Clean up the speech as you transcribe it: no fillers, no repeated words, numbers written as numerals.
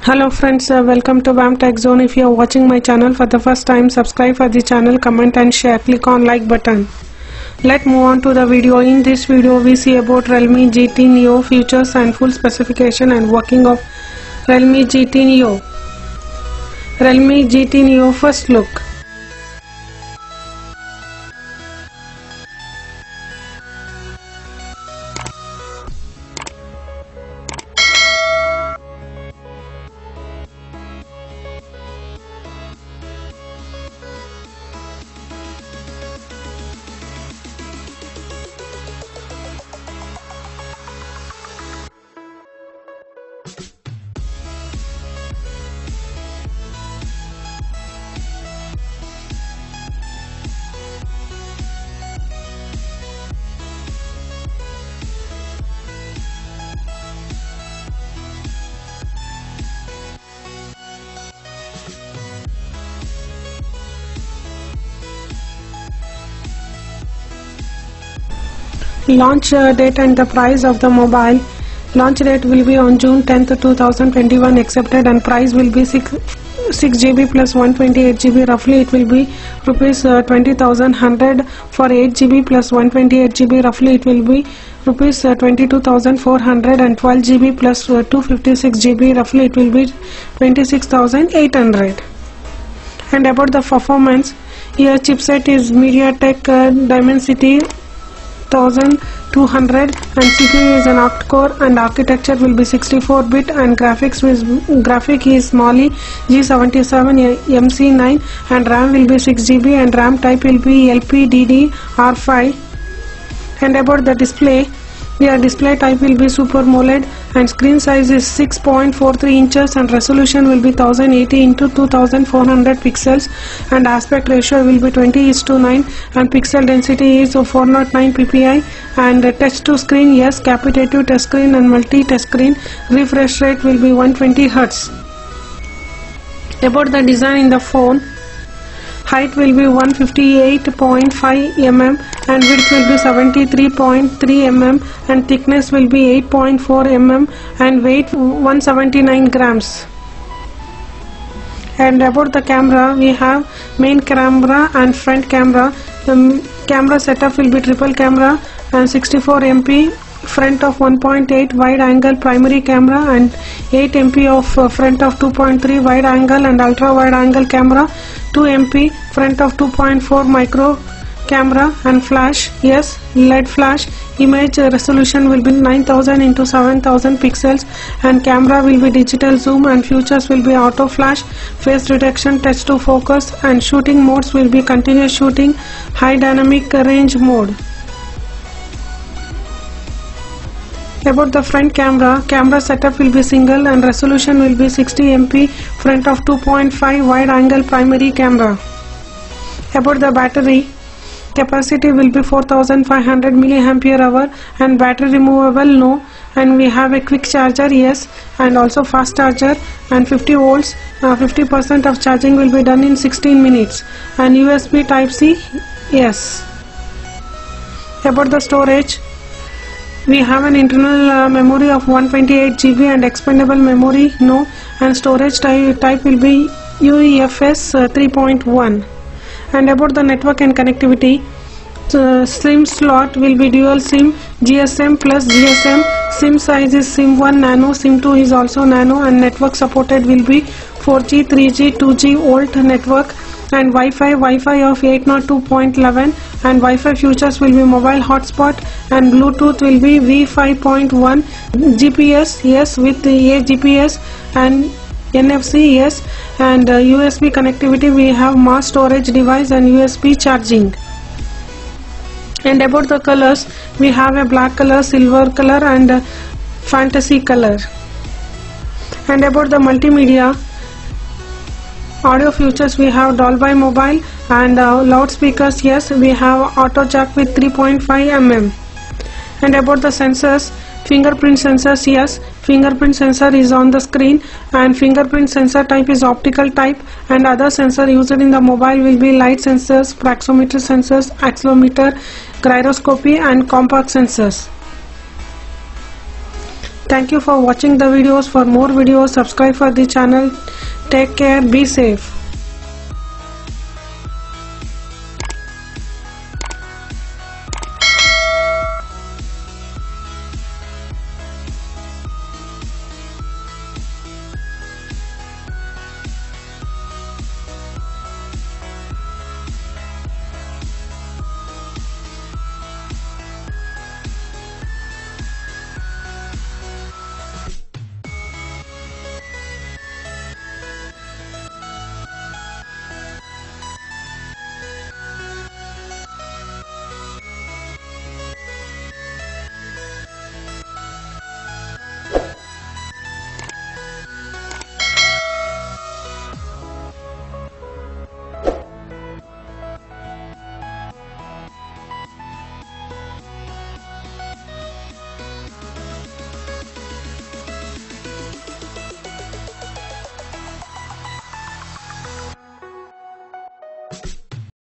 Hello friends, welcome to BAM Tech Zone. If you are watching my channel for the first time, subscribe for the channel, comment and share. Click on like button. Let's move on to the video. In this video we see about Realme GT Neo features and full specification and working of Realme GT Neo. Realme GT Neo first look. Launch date and the price of the mobile. Launch date will be on June 10th 2021 accepted, and price will be 6 GB plus 128 GB. Roughly it will be rupees 20,100 for 8 GB plus 128 GB. Roughly it will be rupees 22,400, and 12 GB plus 256 GB. Roughly it will be 26,800. And about the performance, here chipset is MediaTek Dimensity 1200, and CPU is an octa-core, and architecture will be 64-bit, and graphic is Mali G77 MC9, and RAM will be 6 GB, and RAM type will be LPDDR5. And about the display, your display type will be Super AMOLED, and screen size is 6.43 inches, and resolution will be 1080 into 2400 pixels, and aspect ratio will be 20:9, and pixel density is 409 ppi, and touch to screen, yes, capitative touch screen and multi touch screen. Refresh rate will be 120 Hz. About the design in the phone, height will be 158.5 mm, and width will be 73.3 mm, and thickness will be 8.4 mm, and weight 179 grams. And about the camera, we have main camera and front camera. The camera setup will be triple camera and 64 MP front of 1.8 wide angle primary camera, and 8 MP of front of 2.3 wide angle and ultra wide angle camera, 2 MP front of 2.4 micro camera, and flash, yes, LED flash. Image resolution will be 9000 into 7000 pixels, and camera will be digital zoom, and features will be auto flash, face detection, touch to focus, and shooting modes will be continuous shooting, high dynamic range mode. About the front camera, camera setup will be single, and resolution will be 60 MP front of 2.5 wide angle primary camera. About the battery, capacity will be 4500 mAh, and battery removable, no, and we have a quick charger, yes, and also fast charger, and 50 volts, 50% of charging will be done in 16 minutes, and USB type C, yes. About the storage, we have an internal memory of 128 GB and expandable memory, no, and storage type will be UEFS 3.1. And about the network and connectivity, SIM slot will be dual SIM, GSM plus GSM. SIM size is SIM 1 nano, SIM 2 is also nano, and network supported will be 4G, 3G, 2G old network, and Wi-Fi of 802.11, and Wi-Fi features will be mobile hotspot, and Bluetooth will be V5.1, GPS, yes, with the GPS, and NFC, yes, and USB connectivity, we have mass storage device and USB charging. And about the colors, we have a black color, silver color, and fantasy color. And about the multimedia, audio features, we have Dolby Mobile, and loudspeakers, yes, we have auto jack with 3.5 mm. And about the sensors, fingerprint sensors, yes, fingerprint sensor is on the screen, and fingerprint sensor type is optical type, and other sensor used in the mobile will be light sensors, proximity sensors, accelerometer, gyroscopy, and compact sensors. Thank you for watching the videos. For more videos, subscribe for the channel. Take care. Be safe.